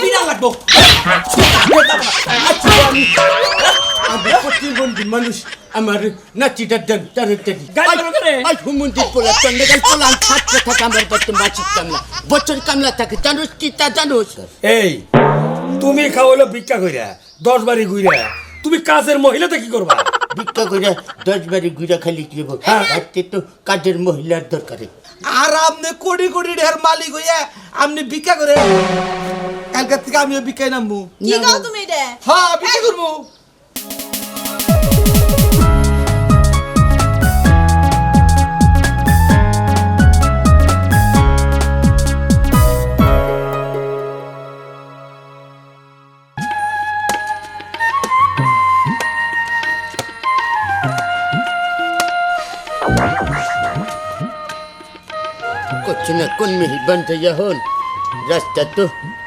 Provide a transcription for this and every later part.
বিনা লাগবো আমি প্রতিবন্ধী মানুষ আমার নাচিটা দেন তাড়াতাড়ি গাড়ি বলো কেন? আই হুমন্দি পোলা চন্ডগাল পোলা ছাত্র থাকে আমার বছর মাসিক কামলা বছর কামলা থাকে জানোস কি তা জানোস এই তুমি খাওয়ালো ভিক্ষা কইরা 10 বাড়ি ঘুরা তুমি কাজের মহিলাতে কি করবা ভিক্ষা করে 10 বারি ঘুরা খালি কি বল আজকে তো কাজের মহিলার দরকার আর আপনি কোটি কোটি ঢের মালিক হইয়া আপনি ভিক্ষা করে কালকার থেকে আমিও ভিক্ষায় নামবো কি গাও তুমি রে হ্যাঁ ভিক্ষা করবো করছি না কোন মেহরবান যাইয়া হন রাস্তা তো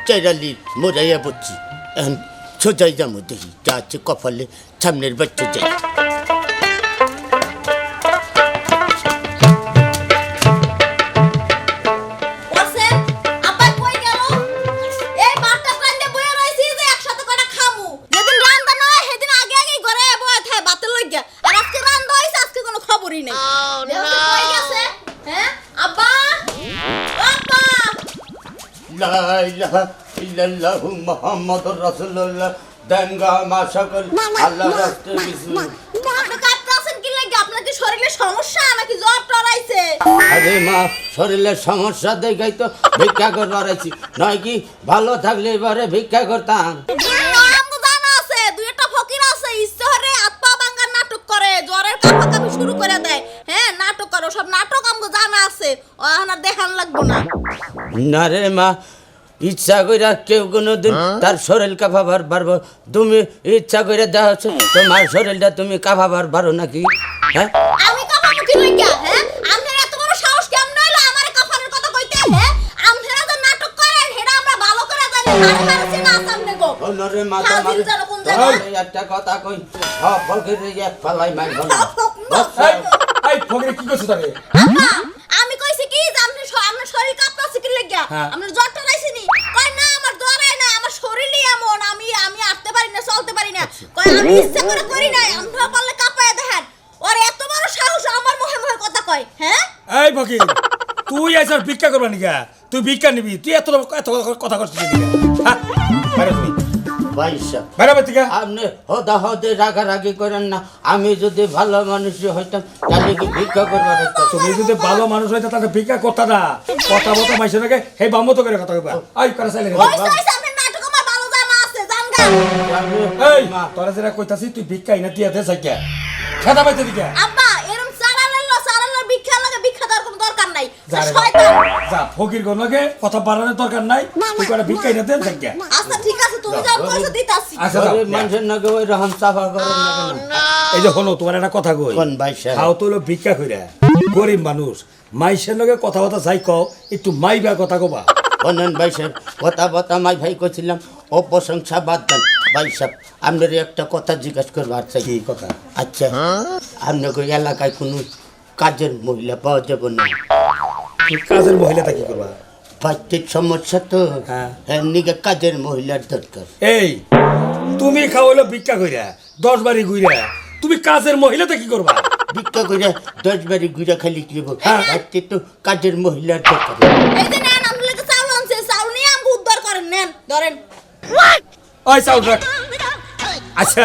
চাইরালি মোরাইয়া বলছি এখন সোজাই যাবো দেখি যা আছে কপালে সামনের বাচ্চা যাই ওসে আপা কই গেল এই বাটা কান্দে বইয়া রইছি যে একসাথে করে খামু যেদিন রান্দা না হয় সেদিন আগে আগেই ঘরে বইয়া থাকে বাতের লইগা আর আজকে রান্দা হইছে আজকে কোনো খবরই নাই দেখো কই গেছে হ্যাঁ আব্বা আব্বা লা ইলাহা ইল্লাল্লাহু মুহাম্মাদুর রাসূলুল্লাহ দাঙ্গা মা সকল আল্লাহ রাস্তায় কিছু আপনি কাঁদতেছেন কি লাগি আপনার কি শরীরে সমস্যা নাকি জ্বর টরাইছে আরে মা শরীরের সমস্যা দেখাই তো ভিক্ষা করবার আছি নয় কি ভালো থাকলে এবারে ভিক্ষা করতাম আমগো জানা আছে দুই একটা ফকির আছে ইচ্ছে হরে হাত পা ভাঙার নাটক করে জ্বরের কাঁপাকাঁপি শুরু করে দেয় হ্যাঁ নাটক করো সব নাটক আমগো জানা আছে ও এখন আর দেখান লাগবো না না রে মা ইচ্ছা কইরা কেউ কোনোদিন তার শরীর কাঁপাবার পারবো তুমি ইচ্ছা করে দেখো তোমার শরীরটা তুমি কাঁপাবার পারো নাকি হ্যাঁ আমি কাঁপাবো কি লইগা হ্যাঁ আমনের এত বড় সাহস কেমন হইলো আমারে কাঁপানোর কথা কইতে হ্যাঁ আমনেরা যে নাটক করেন সেটা আমরা ভালো করে জানি হারে মারছি না সামনে গো রে মা হ্যাঁ, তোমার দিল জানো কোন জায়গায়? একটা কথা কই সব ফকির এক ফালাই মাই ভালো এই এই ফকিরে কি করছ তারে আব্বা, আমি কইছি কি যে আপনার শরীর কাঁপতাছে কি লইগা হ্যাঁ। আপনার জ্বর টরাইছে নি কই না আমার জ্বর আই না আমার শরীরই এমন আমি হাঁটতে পারি না চলতে পারি না কই আমি ইচ্ছা করে করি নাই আমরা পারলে কাঁপায় দেখেন ওর এত বড় সাহস আমার মুখে মুখে কথা কয় হ্যাঁ এই ফকির তুই আইছর ভিক্ষা করবা নিকা তুই ভিক্ষা নিবি তুই এত এত কথা করছিস নিকা হ্যাঁ বাইরে তুমি পয়সা বাইরে বেতিকা আপনি হদা হদে রাগারাগি করেন না আমি যদি ভালো মানুষ হইতাম তাহলে কি ভিক্ষা করবার হইতাম তুমি যদি ভালো মানুষ হইতা তাহলে ভিক্ষা করতা না কথা মতো মাইছে নাকি হে বামতো করে কথা কইবা আই করে চাইলে কইছে আপনার নাটক আমার ভালো জানা আছে জানগা এই তোরা যেটা কইতাছি তুই ভিক্ষা ইনা দিয়া দে সাইকা খেদা পাইতে দিকা আব্বা এরম সারালের ভিক্ষা লাগে ভিক্ষা দেওয়ার কোনো দরকার নাই যা রে শয়তান যা ফকির গনকে কথা বাড়ানোর দরকার নাই তুই করে ভিক্ষা ইনা দে সাইকা আচ্ছা ঠিক আছে তুমি যাও পয়সা দিতাছি আচ্ছা যাও গরিব মানুষের নাকি ওই রকম সাফা করেন না কেন এই যে হলো তোমার একটা কথা কই কোন ভাই সাহেব? খাও তো হলো ভিক্ষা কইরা গরিব মানুষ মাইসের লগে কথা কথা যাই কও একটু মাইবা কথা কবা বলেন ভাই সাহেব কথা বতা মাই ভাই কইছিলাম ও প্রশংসা বাদ দেন ভাই সাহেব আপনার একটা কথা জিজ্ঞাসা করবার চাই কি কথা আচ্ছা আপনার ওই এলাকায় কোনো কাজের মহিলা পাওয়া যাবে না তুই কাজের মহিলাটা কি করবা বাচ্চার সমস্যা তো হ্যাঁ। এমনিকে কাজের মহিলার দরকার এই তুমি খাওয়ালো ভিক্ষা কইরা 10 বাড়ি ঘুরা তুমি কাজের মহিলাতে কি করবা ভিক্ষা করে 10 বারি ঘুরে খালি কি বল হ্যাঁ। বাচ্চা তো কাজের মহিলার দরকার এই যে নেন আমরা লাগে চাউল আনছে চাউল নিয়ে আমগো উদ্ধার করেন নেন ধরেন ওই চাউল রাখ আচ্ছা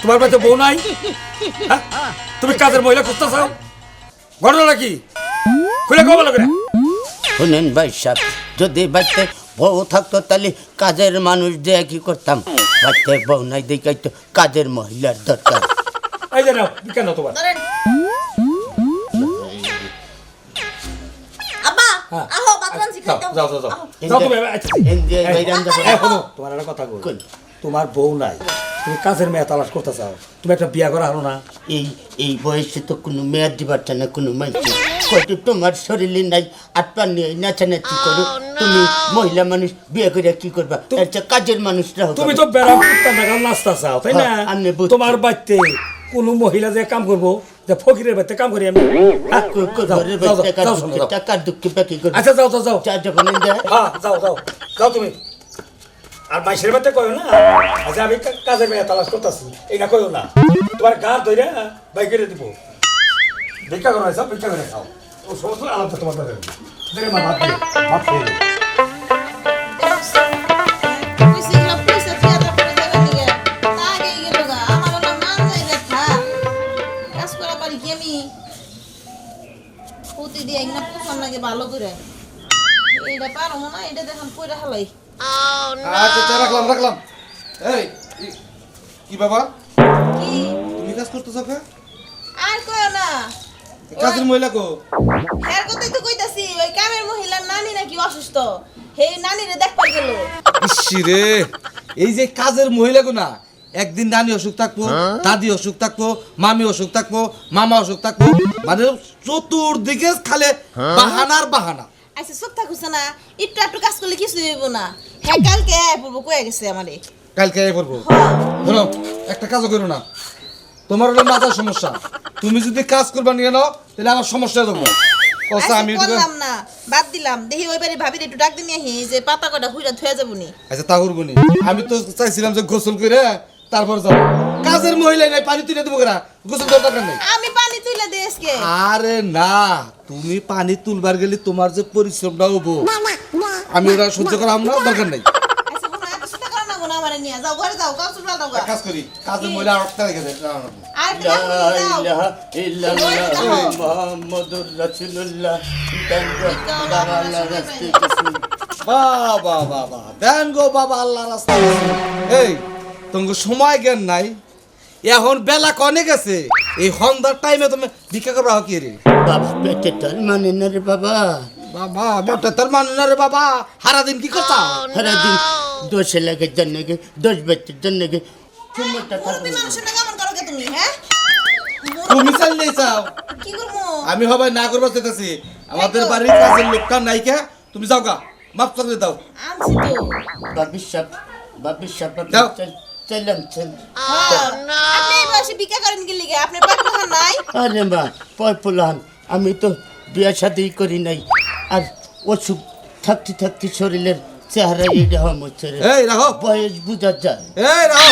তোমার বাড়িতে বউ নাই হ্যাঁ? তুমি কাজের মহিলা খুঁজতে চাও ঘটনা কি খুলে কবা লাগে শুনেন ভাই সাহেব যদি বাচ্চা বউ থাকতো তাহলে কাজের মানুষ দিয়ে কি করতাম বাচ্চার বউ নাই দেখাই তো কাজের মহিলার দরকার এই যে নাও ভিক্ষা নাও তোমার ধরেন আব্বা হ্যাঁ। আহো বাতরান যাও শিখাইতে যাও যাও যাও আহো। যাও তুমি আচ্ছা এনজয় বাইরান যাবো এখনো তোমার একটা কথা কই কোন? তোমার বউ নাই তুমি কাজের মেয়ে তালাশ করতে চাও তুমি একটা বিয়া করা হলো না এই বয়সে তো কোনো মেয়ে দিবার চায় না কোনো মানুষ কয়তো তোমার শরীরে নাই আটপা নিয়ে নাচানাচি করো তুমি মহিলা মানুষ বিয়ে করে কি করবা এর চেয়ে কাজের মানুষরা হবে তুমি তো বেড়া কুত্তা নাগাল নাস্তা চাও তাই না হ্যাঁ, আমি বুঝছি। তোমার বাড়িতে কোন মহিলা যে কাম করবো যে ফকিরের বাড়িতে কাম করি আমি হ্যাঁ? যাও, ঘরের যাও, বাচ্চা যাও, যাও, যাও। টাকার দুঃখে বাকি করবে আচ্ছা যাও যাও যাও চা যখন হ্যাঁ যাও যাও যাও তুমি আর মাইসের বাতে কয় না আচ্ছা আমি কাজের মেয়ে তালাশ করতেছি এটা কইও না তোমার গা ধরে বাই করে দিব ভিক্ষা করো সব ভিক্ষা করে খাও ও সমস্ত আলাদা তোমার দাদা দেখে মা ভাত দিয়ে ভাত খেয়ে নাও। ভালো করে এটা পারো না এটা দেখুন কইরা হালাই আচ্ছা রাখলাম এই কি বাবা কি তুমি কাজ করতেছো কে আর কইও না কাজের মহিলা কো হ্যাঁ কথাই তো কইতাছি ওই কামের মহিলার নানি নাকি অসুস্থ হে নানিরে দেখবার গেল ইসিরে এই যে কাজের মহিলা গো না একদিন নানি অসুখ থাকবো দাদি অসুখ থাকবো মামি অসুখ থাকবো মামা অসুখ থাকবো মানে চতুর্দিকে খালে বাহানার বাহানা আচ্ছা সব থাকুছে না একটু কাজ করলে কিছু হইব না হ্যাঁ কালকে পড়বো কয়ে গেছে আমারে কালকে আই পড়বো ধরো একটা কাজও করো না তোমার হলো মাথার সমস্যা তুমি যদি কাজ করবা নিয়ে নাও তাহলে আমার সমস্যা দেবো আচ্ছা আমি করলাম না বাদ দিলাম দেখি ওইবারে ভাবির একটু ডাক দিয়ে হি যে পাতা কটা হুইরা থুয়া যাবনি আচ্ছা তা করবো নি আমি তো চাইছিলাম যে গোসল করে তারপর যাবো কাজের মহিলা নাই পানি তুলে দেবো কেনা গোসল করার দরকার নেই আমি পানি তুইলা দে আজকে আরে না তুমি পানি তুলবার গেলে তোমার যে পরিশ্রমটা হবো আমি ওরা সহ্য করা আমরা দরকার নেই আচ্ছা হুনা এত চিন্তা করো না গুনা আমারে নিয়ে যাও ঘরে যাও কাজ চুলা দাও কাজ করি কাজের মহিলা আটটা রেখে দেয় আর একটু লা যাও ইলাহা ইল্লাল্লাহ মুহাম্মাদুর রাসূলুল্লাহ বাবা আল্লাহ রাস্তে কিছু বাবা দেন গো বাবা আল্লাহ রাস্তা এই তোমাকে সময় জ্ঞান নাই এখন বেলা কনে গেছে এই সন্ধ্যার টাইমে তুমি ভিক্ষা করবা কি রে বাবা পেটে তার মানে না রে বাবা বাবা বেটা তোর মানে না রে বাবা সারাদিন কি করতা সারাদিন 10 লাখের জন্য 10 বাচ্চার জন্য সময়টা মুরব্বি মানুষের না কেমন করো কে তুমি হ্যাঁ তুমি চাইলেই চাও কি করবো আমি হবাই না করবার চাইতেছি আমাদের বাড়ির কাজের লোকটা নাই কে তুমি যাও গা মাফ করে দাও আনছি তো বাবি সাহেব যাও। চললাম চল আপনি এই বয়সে ভিক্ষা করেন কি লিগে আপনার পেট পোষা নাই আরে মা পয় পোলান আমি তো বিয়া শাদি করি নাই আর অসুখ থাকতে শরীরের চেহারা এইটা হচ্ছে রে এই রাখো বয়স বুঝা যায় এই রাখো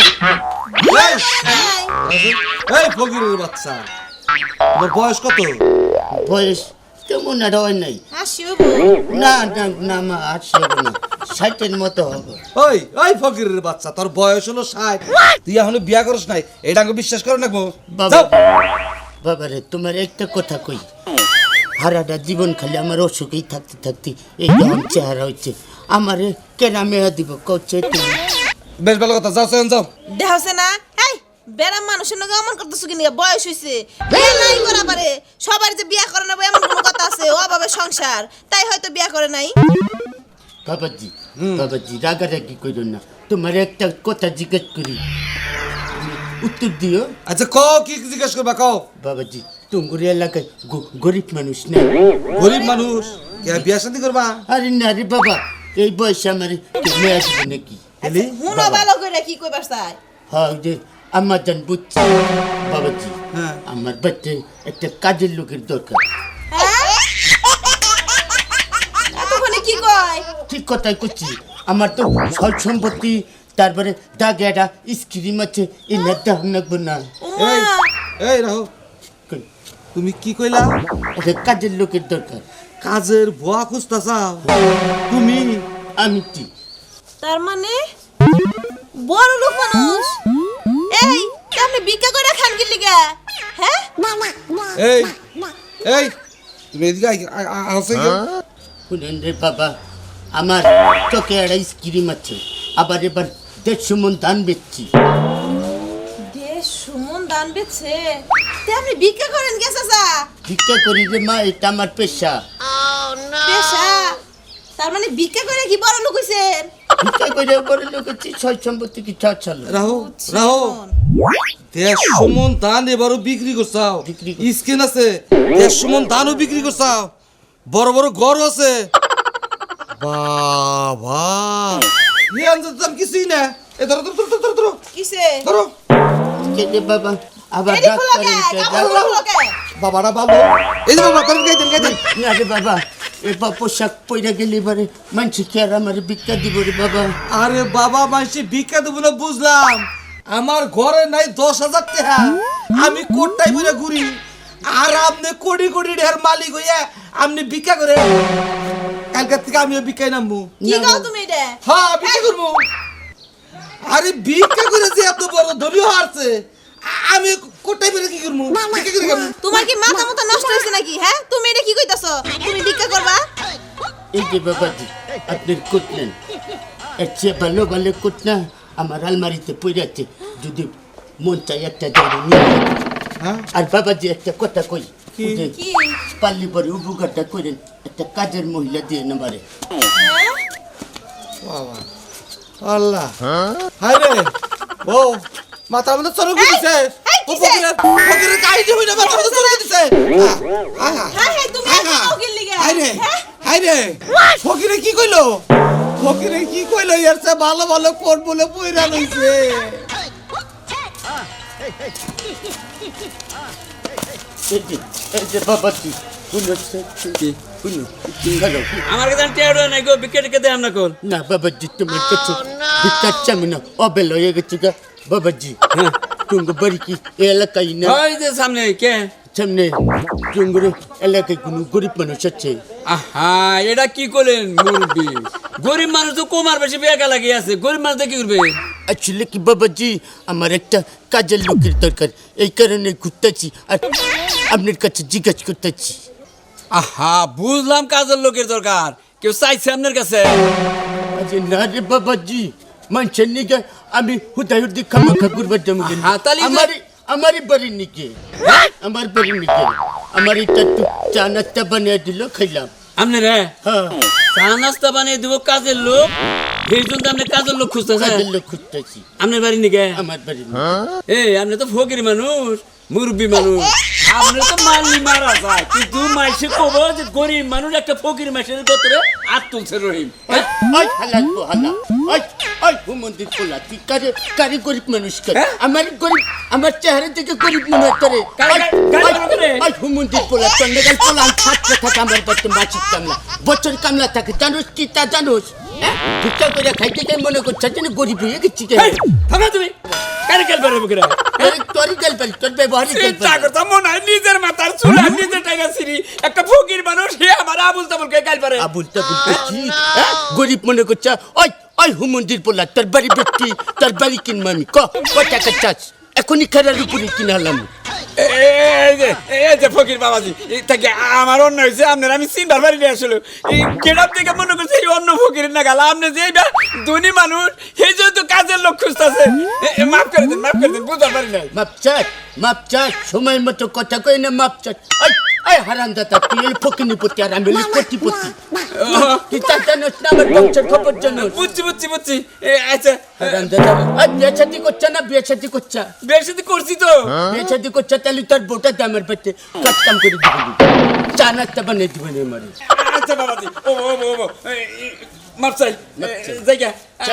এই নাই এই ফকিরের বাচ্চা তোমার বয়স কত বয়স তেমন আর হয় নাই হাসিও না না না মা 80 না 60-এর মতো হবে ওই ফকিরের বাচ্চা তোর বয়স হলো 60 তুই এখনো বিয়া করিস নাই এটা আমাকে বিশ্বাস করো না গো বাবা যাও। বাবারে তোমার একটা কথা কই হারাটা জীবন খালি আমার অসুখেই থাকতে এই যখন চেহারা হচ্ছে আমারে কেনা মেয়া দিব কচ্ছে তুমি বেশ ভালো কথা যাও সেন যাও দেহছে না এই বেরাম মানুষের নাকি অমন করতেছো কি নিয়ে বয়স হইছে বিয়ে নাই করা পারে সবার যে বিয়া করে না এমন কোনো কথা আছে অভাবে সংসার তাই হয়তো বিয়া করে নাই বাবাজি রাগারাগি করো না তোমার একটা কথা জিজ্ঞেস করি উত্তর দিও আচ্ছা কও কি জিজ্ঞেস করবা কও বাবাজি তোমার এলাকায় গরিব মানুষ না গরিব মানুষ কে বিয়া শাদি করবা আরে না রে বাবা এই বয়সে আমার মেয়া দিব নাকি এলি হুনো ভালো করে কি কইবার চাই হ্যাঁ যে আমার জান বুঝছি বাবাজি হ্যাঁ। আমার বাচ্চা একটা কাজের লোকের দরকার এতক্ষণে কি কয় ঠিক কথাই করছি আমার তো সব সম্পত্তি তারপরে দাগেটা স্ক্রিম আছে এনে দাম লাগবে না এই এই রাহো তুমি কি কইলা একটা কাজের লোকের দরকার কাজের বুয়া খুঁজতা চাও তুমি আমি কি তার মানে বড় লোক মানুষ এই আপনি ভিক্ষা করে খান কি লিগা হ্যাঁ এই এই তুমি এদিকে আসে কেউ শুনেন রে বাবা আমার চোখে একটা স্ক্রিম আছে আবার এবার 150 মণ ধান বেচছি দেশ সুমন দান বেছে তে আপনি ভিক্ষা করেন কে চাচা ভিক্ষা করি রে মা এটা আমার পেশা পেশা তার মানে ভিক্ষা করে কি বড় লোক হইছেন ভিক্ষা করে বড় লোক হচ্ছি সয় সম্পত্তি কি ছাড় রাহো রাহো 150 মণ ধান এবারও বিক্রি করছাও বিক্রি স্কিন আছে 150 মণ ধানও বিক্রি করছাও বড় বড় ঘর আছে বাবা নিয়ে আনতে দাম কিছুই না এ ধরো ধরো কিসে ধরো কে বাবা আবার এডি রাগ ফুলকে করেন কে? কাপড় ফুলকে বাবারা ভালো এই যে বাবা তোর গাইতেন না রে বাবা এবার পোশাক পইরা গেলে এবারে মানুষ কি আর আমার ভিক্ষা দিব রে বাবা? আরে বাবা মাসি ভিক্ষা দেবো না বুঝলাম, আমার ঘরে নাই 10,000 টাকা, আমি কোটটাই বলে ঘুরি, আর আপনি কোটি কোটি টাকার মালিক হইয়া আপনি ভিক্ষা করে, কালকার থেকে আমিও ভিক্ষায় নামবো। কি কও তুমি রে? হ্যাঁ ভিক্ষা করবো। আরে ভিক্ষা করে যে এত বড় ধনী হারছে, আমি কোটটাই বলে কি করবো? ভিক্ষা করে কেমন? তোমার কি মাথা মতো নষ্ট হইছে নাকি? হ্যাঁ তুমি এটা কি কইতাছো? তুমি ভিক্ষা করবা? এই যে বাবাজি আপনার কোট নেন, এর চেয়ে ভালো ভালো কোট না আমার আলমারিতে পড়ে আছে, যদি মন চাই একটা জায়গা নিয়ে যাবেন। হ্যাঁ? আর বাবাজি একটা কথা কই, কি? ওই যে কি? পাল্লি পরে উপকারটা করেন, একটা কাজের মহিলা দিয়ে নামারে। বাবা আল্লাহ, হায় রে বউ মাথার মধ্যে চরক দিছে, ও ফকিরের ফকিরের কাহিনী হইনা মাথার মধ্যে চরক দিছে। হ্যাঁ হ্যাঁ তুমি এত কোকিল লিগা। হায় রে হায় রে, ফকিরে কি কইলো? ফকিরে কি কইলো? এর চেয়ে ভালো ভালো কোট বলে পয়রা লইছে। এই যে বাবাজি শুনো শুনো, হ্যালো। আমার কাছে টেড়ো নাই গো, বিকেট কে দেন না কোন। না বাবাজি তোমার কাছে ভিক্ষার চামি না, অবেল হয়ে গেছে গা বাবাজি। হ্যাঁ তুমি বাড়ি কি এই এলাকায় না? ওই যে সামনে কে? সামনে জঙ্গল এলাকায় কোনো গরিব মানুষ আছে? আহা, এটা কি করলেন মুরব্বি? গরিব মানুষ তো কোমার বেশি বেকা লাগিয়ে আছে, গরিব মানুষ কি করবে? আসলে কি বাবাজি আমার একটা কাজের লোকের দরকার, এই কারণে ঘুরতেছি আর আপনার কাছে জিজ্ঞাসা করতেছি। আহা, বুঝলাম কাজের লোকের দরকার, কেউ চাইছে আপনার কাছে? আরে না রে বাবাজি, মানুষের নিকে আমি হুদাই হুদি খামাখা করবার জমি হ্যাঁ, তাহলে আমারই বাড়ির নিকে, আমার বাড়ির নিকে আমার এটা একটু চা নাস্তা বানিয়ে দিল, খাইলাম। আপনি রে হ্যাঁ চা নাস্তা বানিয়ে দিব কাজের লোক, এই জন্য আপনি কাজের লোক খুঁজতেছেন? কাজের লোক খুঁজতেছি আপনার বাড়ি নিকে? আমার বাড়ির এই আপনি তো ফকির মানুষ, মুরব্বী মানুষ, আপনি তো মারলি মারা যায়, কিন্তু মাইসে কব যে গরিব মানুষ একটা ফকির মাসের ভেতরে আর তুলছে রহিম। হ্যাঁ? ওই হালাল হালা ওই মন্দির খোলা তুই কারে গরিব মানুষ করে আমার গরিব, আমার চেহারা থেকে গরিব মনে করে। ওই মন্দির খোলা চন্ডগাল খোলা ছাত্র থাকে আমার বাড়িতে মাছির কামলা, বছর কামলা থাকে, জানোস কি তা জানোস? ভিক্ষা করে খাইতে গিয়ে মনে করছে যেন গরিব হয়ে গেছি। এই, থামো তুমি, কারে গেল বেরোবো কিনা? তোরই গেল পারি, তোর ব্যবহারই গেল চিন্তা করতাম মনে হয় নিজের মাথার চুল আর নিজের টাকা সিঁড়ি, একটা ফকির মানুষ সে আমার আবুল তাবুল কে গাল পারে। আবুল তাবুল করছি, গরিব মনে করছে। ওই হুমন্দির পোলা তোর বাড়ি ব্যক্তি, তোর বাড়ি কিনবো আমি, ক টাকা চাস? এখনই খেলার উপরে কিনালাম। এই যে ফকির বাবাজি, তাকে আমার অন্য হয়েছে, আপনার আমি চিন্তার বাড়ি নিয়ে আসলো, এই গেটাপ থেকে মনে করছে এই অন্য ফকির না গাল, আপনি যে ধনী মানুষ এই যেহেতু কাজের লোক খুঁজতেছে, মাফ করে দিন বুঝতে পারি নাই। মাপ চাট সময় মতো কথা কই না, মাপ চাট। ওই হারাম দাদা তুই ফকিনি পতি আর আমি কোটিপতি, তুই তা জানোস না আমার বংশের খবর জানোস? বুঝছি। আচ্ছা হারাম দাদা বিয়ে শাদি করছে না? বিয়ে শাদি করছে, বের সাথে করছি তো। বিয়ে শাদি করছে, তাহলে তোর বোটা দে আমার পেটে, কাজ কাম করে দিবি, চা নাস্তা বানিয়ে দিবেন আমার। আচ্ছা বাবাজি, ও মাপ চাই জায়গা,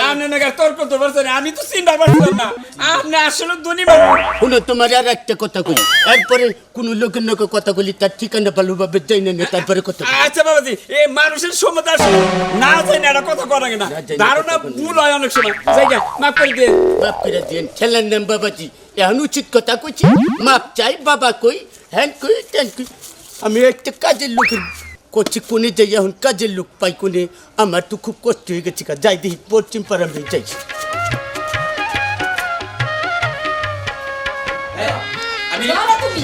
আপনি নাকি তর্ক তো পারছেন, আমি তো চিন্তা পারছিলাম না, আপনি আসলে ধনী মানুষ। শুনো তোমার আর একটা কথা কই, এরপরে কোন লোকের লোকে কথা বলি তার ঠিকানা ভালোভাবে যাই না, তারপরে কথা বলি। আচ্ছা বাবাজি, এই মানুষের সম্মতি আসলে না যাই না, এটা কথা করা লাগে না, ধারণা ভুল হয় অনেক সময়, জায়গা মাফ করে দিয়ে। মাফ করে দিন, ঠেলার নাম বাবাজি, এখন উচিত কথা কইছি, মাপ চাই বাবা কই, হ্যাঁ কই তেন কই। আমি একটা কাজের লোকের করছি, কোনে যাই এখন কাজের লোক পাই কোনে, আমার তো খুব কষ্ট হয়ে গেছে, যাই দেখি পশ্চিম পাড়া যাই। আমি তুমি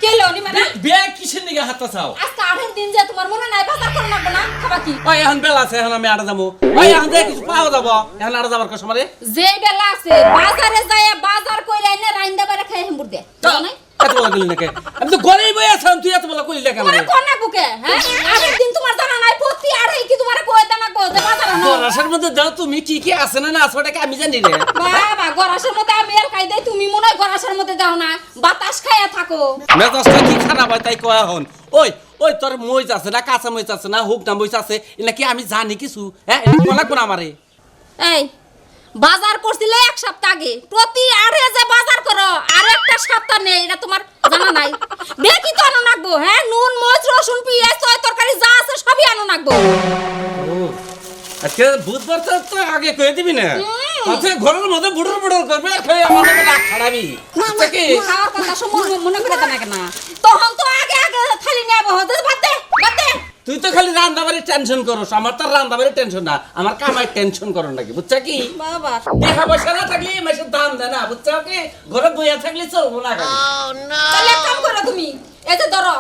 কেলো নি মানে বিয়ে কিসের নিগে হাতটা চাও? আজকে 8 দিন যে তোমার মনে নাই বাজার করা লাগবে না, খাবা কি? ওই এখন বেলা আছে, এখন আমি আড়া যাবো, ওই এখন দেখে কিছু পাওয়া যাবো, এখন আড়া যাবার কথা মানে যেই বেলা আছে বাজারে যায় বাজার কইরা এনে রাইন্দা বারে খাই হেমবুর দে জানো এত বলা গেলি নাকি? আমি তো গরিব হয়ে আছিলাম, তুই এত বলা কইলি না কেন? তোমারে কোনা বুকে হ্যাঁ 8 দিন তোমার জানা নাই প্রতি আড়াই কি তোমারে কই দানা কই দে বাজারে না গরাসের মধ্যে দাও তুমি কি আছে না আছে ওটাকে আমি জানি রে। বাবা গরাসের মধ্যে আমি আর খাই দেই, তুমি মনে হয় গরাসের মধ্যে দাও না, বাতাস খাইয়া থাকো। মেজাজটা কি খারাপ হয় তাই কয়া হন। ওই তোর মইজ আছে না, কাঁচা মইজ আছে না, হুক না মইজ আছে, এটা কি আমি জানি কিছু? হ্যাঁ এটা বলা কোন আমারে? এই বাজার করছিলে এক সপ্তাহ আগে প্রতি আড়ে যে বাজার করো আর একটা সপ্তাহ নেই এটা তোমার জানা নাই দেখি তো আনো নাকবো হ্যাঁ নুন মরিচ রসুন পেঁয়াজ তয় তরকারি যা আছে সবই আনো নাকবো আজকে বুধবার তো আগে কয়ে দিবি না আচ্ছা ঘরের মধ্যে বুড়ুর বুড়ুর করবে খেয়ে আমাদের রাগ খারাপি খাওয়ার কথা মনে করে দেনা কেন তখন তো আগে আগে খালি নেব হতে বাদ দে তুই তো খালি রান্দাবাড়ির টেনশন করস আমার তো রান্দাবাড়ির টেনশন না আমার কামাই টেনশন করো নাকি বুঝছা কি বাবা দেখা পয়সা না থাকলে মাসের দাম দেয় না বুঝছো কি ঘরে বইয়া থাকলে চলবো না খালি তাহলে এক কাম করো তুমি এই যে ধরো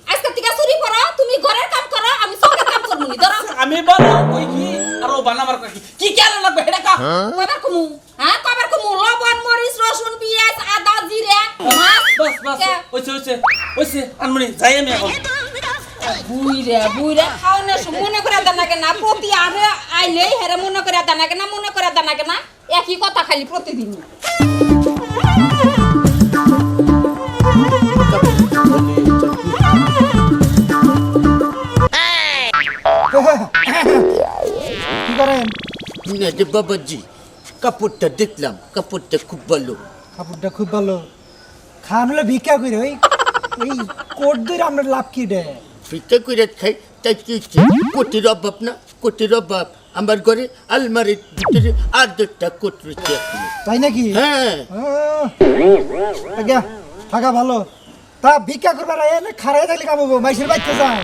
আজকে থেকে চুরি করো তুমি ঘরের কাম করো আমি সঙ্গে কাম করবো নি ধরো আমি বলো ওই কি আর ও বানাবার কি কেন লাগবে এটা কা কবার কমু হ্যাঁ কবার কমু লবণ মরিচ রসুন পেঁয়াজ আদা জিরে মাছ বাস বাস ওইছে আনমনি যাই আমি এখন বুইরে খাওনে মনে করে দানা কেনা প্রতি আরে আইলেই হেরে মনে করে দানা কেনা মনে করে দানা কেনা একই কথা খালি প্রতিদিন কি করেন না যে বাবাজি কাপড়টা দেখলাম কাপড়টা খুব ভালো কাপড়টা খুব ভালো খান হলে ভিক্ষা করে ওই এই কোট ধরে আপনার লাভ কি রে পিঠা করে খাই তাই কি হচ্ছে কোটির অভাব না কোটির অভাব আমার ঘরে আলমারির ভিতরে আর 2টা কোট রয়েছে এখনো। তাই নাকি হ্যাঁ আজ্ঞা থাকা ভালো তা ভিক্ষা করবার এনে খারাই থাকলে কামাবো মাইসের বাচ্চা যায়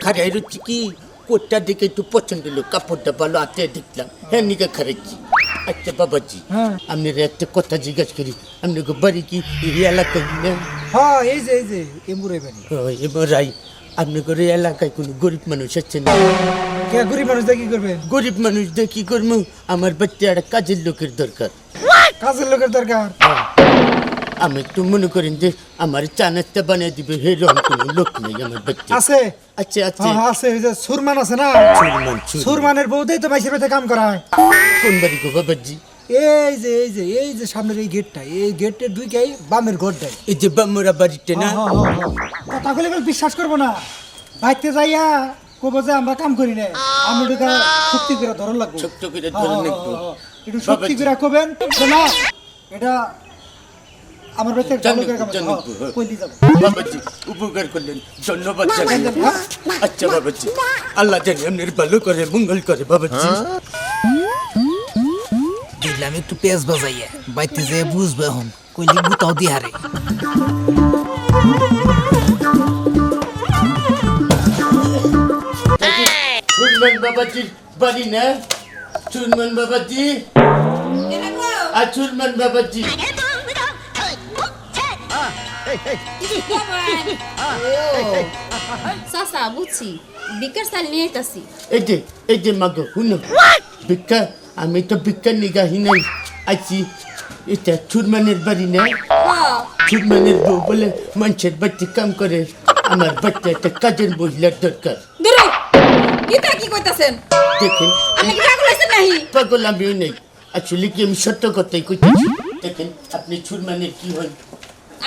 খারাই রয়েছে কি কোটটা দেখে একটু পছন্দ হলো কাপড়টা ভালো হাতে দেখলাম হ্যাঁ নিকে খারাইছি আচ্ছা বাবাজি হ্যাঁ। আপনার একটা কথা জিজ্ঞাসা করি আপনার বাড়ি কি এই এলাকায় না হ্যাঁ এই যে এমুরে বাড়ি এবার আপনার ঘরে এলাকায় কোনো গরিব মানুষ আছে না কে গরিব মানুষদের কি করবেন গরিব মানুষদের কি করবো আমার বাচ্চা একটা কাজের লোকের দরকার কাজের লোকের দরকার আমি একটু মনে করেন যে আমার চা নাস্তা বানিয়ে দিবে সেরকম কোনো লোক নেই আমার বাচ্চা আছে আচ্ছা আচ্ছা হ্যাঁ আছে ওই যে সুরমান আছে না সুরমান, সুরমানের বউতেই তো মাইসের বাড়িতে কাম করায় কোন বাড়ি গো বাবাজি এই যে সামনের এই গেটটা এই গেটের দুই গাই বামের ঘরটাই এই যে বামরা বাড়িতে না কথা বলে বিশ্বাস করবো না বাইতে যাইয়া কব যে আমরা কাম করি না আমি ওটা শক্তি করে ধরন লাগবো ছোট্ট করে ধরে নেবো একটু শক্তি করে কবেন যে না এটা আমার বাচ্চার চালকের কাম কইলি যাব বাবাজি উপকার করলেন ধন্যবাদ জানাই আচ্ছা বাবাজি আল্লাহ জানে আপনার ভালো করে মঙ্গল করে বাবাজি দিলাম একটু পেঁয়াজ বাজাইয়া বাইতে যে বুঝবে এখন কইলি গুতাও দি হারে সুরমান বাবাজির বাড়ি না সুরমান বাবাজি আর সুরমান বাবাজি সাসা বুঝছি বিকার সাল নিয়ে আইতাছি এই যে মাগো শুনো ভিক্ষা আমি তো ভিক্ষা নিগাহি নাই আছি এটা সুরমানের বাড়ি না হ্যাঁ সুরমানের বউ বলে মানুষের বাড়িতে কাম করে আমার বাচ্চা একটা কাজের মহিলার দরকার দূরো এটা কি কইতাছেন দেখেন আমি কি পাগল হইছেন নাহি পাগল আমিও নেই আসলে কি আমি সত্য কথাই কইতেছি দেখেন আপনি সুরমানের কি হন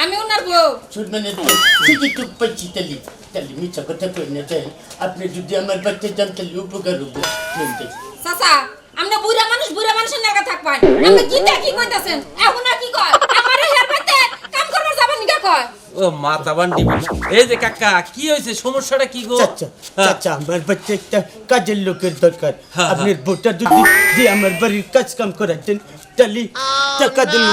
আমি ওনার বউ সুরমানের বউ ঠিকই টুক পাচ্ছি তাহলে মিথ্যা কথা কই না যাই আপনি যদি আমার বাচ্চা যান তাহলে উপকার হবো সাসা আমরা বুড়া মানুষের নাগা থাকবান আমরা কি দেখি কইতাছেন এখন আর কি কয় আমারে হের বাইতে কাম করবার যাবেন নিগা কয় ও মাথা বান্ডি এই যে কাকা কি হয়েছে সমস্যাটা কি গো চাচা আমার বাচ্চা একটা কাজের লোকের দরকার হ্যাঁ, আপনার বউটা যদি দিয়ে আমার বাড়ির কাজ কাম করাতেন তাহলে টাকা দিন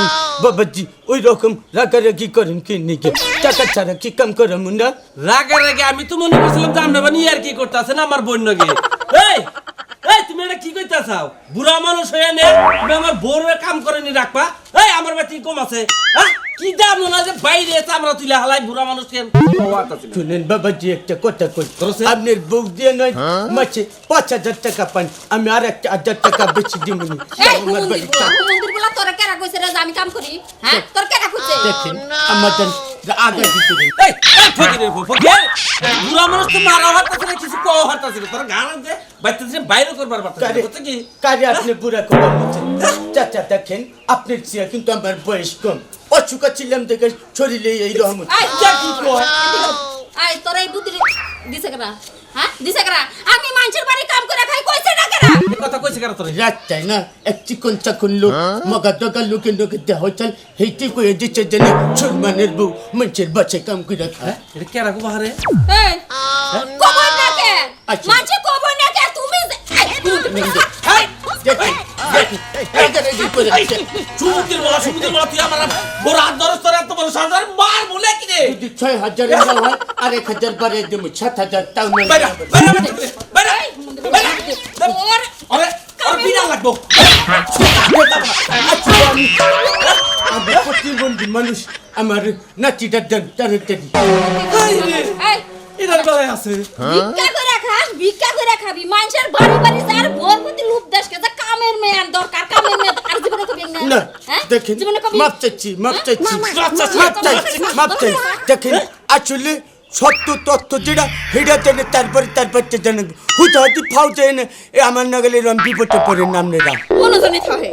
বাবাজি ওই রকম রাগারাগি করেন কি নিকে টাকা ছাড়া কি কাম করাম না রাগে আমি তো মনে করছিলাম যে আমরা বানি আর কি করতেছেন আমার বোন নাকি এই তুমি এটা কি কইতাছাও বুড়া মানুষ হয়ে নে তুমি আমার বোনের কাম করে নি রাখবা এই আমার বাতি কম আছে হ্যাঁ কি দাম না যে বাইরে এসে আমরা তুলে হালাই বুড়া মানুষকে শুনেন বাবাজি একটা কথা কই করছে? আপনার বউ দিয়ে নয় মাসে 5,000 টাকা পান আমি আর 1,000 টাকা বেশি দিমুনি এই হুমন্দির বলা তোরা কেরা কইছে রে যে আমি কাম করি হ্যাঁ তোর কেরা কইছে দেখেন আমাদের আগে দিতে দিন। এই ফকিরের ফকির বুড়া মানুষ তো মারা হাতাছে না কিছু কও হাতাছে তোর গান দে বাইতে বাইরে করবার পারতাছ বুঝছ কি কারে আপনি বুড়া করে নিচ্ছেন চাচা দেখেন আপনার চেয়ে কিন্তু আমার বয়স কম অসুখ ছিলাম দেখে শরীরে এই রহমত আই যা কি কয় আই তোর এই বুদ্ধি দিছে কেনা হ্যাঁ দিছে কারা আমি মানুষের বাড়ি কাম করে খাই কইছে না কারা এই কথা কইছে কারা তোরে রাত চাই না এক চিকন চাকন লোক মগা দগা লোকের লোকে দেহ চল হেইটি কয়ে দিচ্ছে জানি সুরমানের বউ মানুষের বাচ্চায় কাম করে খায় এটা কেরা কো বাহারে এই কবর না কে আচ্ছা। মানুষে কবর না কে তুমি দেখি দেখি এই করে দিচ্ছে সমুদ্রের বলা তুই আমার বড় হাত ধরস তোর এত বড় সাজার মার বলে কি রে যদি 6,000 এর না হয় আর 1,000 বারে দেবো 7,000 তাও না বাইরে বাইরে ওর আরে আর বিনা লাগবো আমি প্রতিবন্ধী মানুষ আমার নাতিটা দেন তাড়াতাড়ি এই এটার বেলায় আছে ভিক্ষা করে খাবি মানুষের বাড়ি বাড়ি যার ভোর প্রতি লুপ দেশকে যা কামের মেয়ার দরকার কামের মেয়ার আর জীবনে কবি না দেখেন জীবনে কবি মাপ চাচ্ছি দেখেন আসলে সত্য তথ্য যেটা হেটা জানে তারপরে তারপরে জানে হুতাহাতি ফাউ যায় না আমার নাগালে রম বিপদে পড়ে নামনে রাম অনুজনী থাকে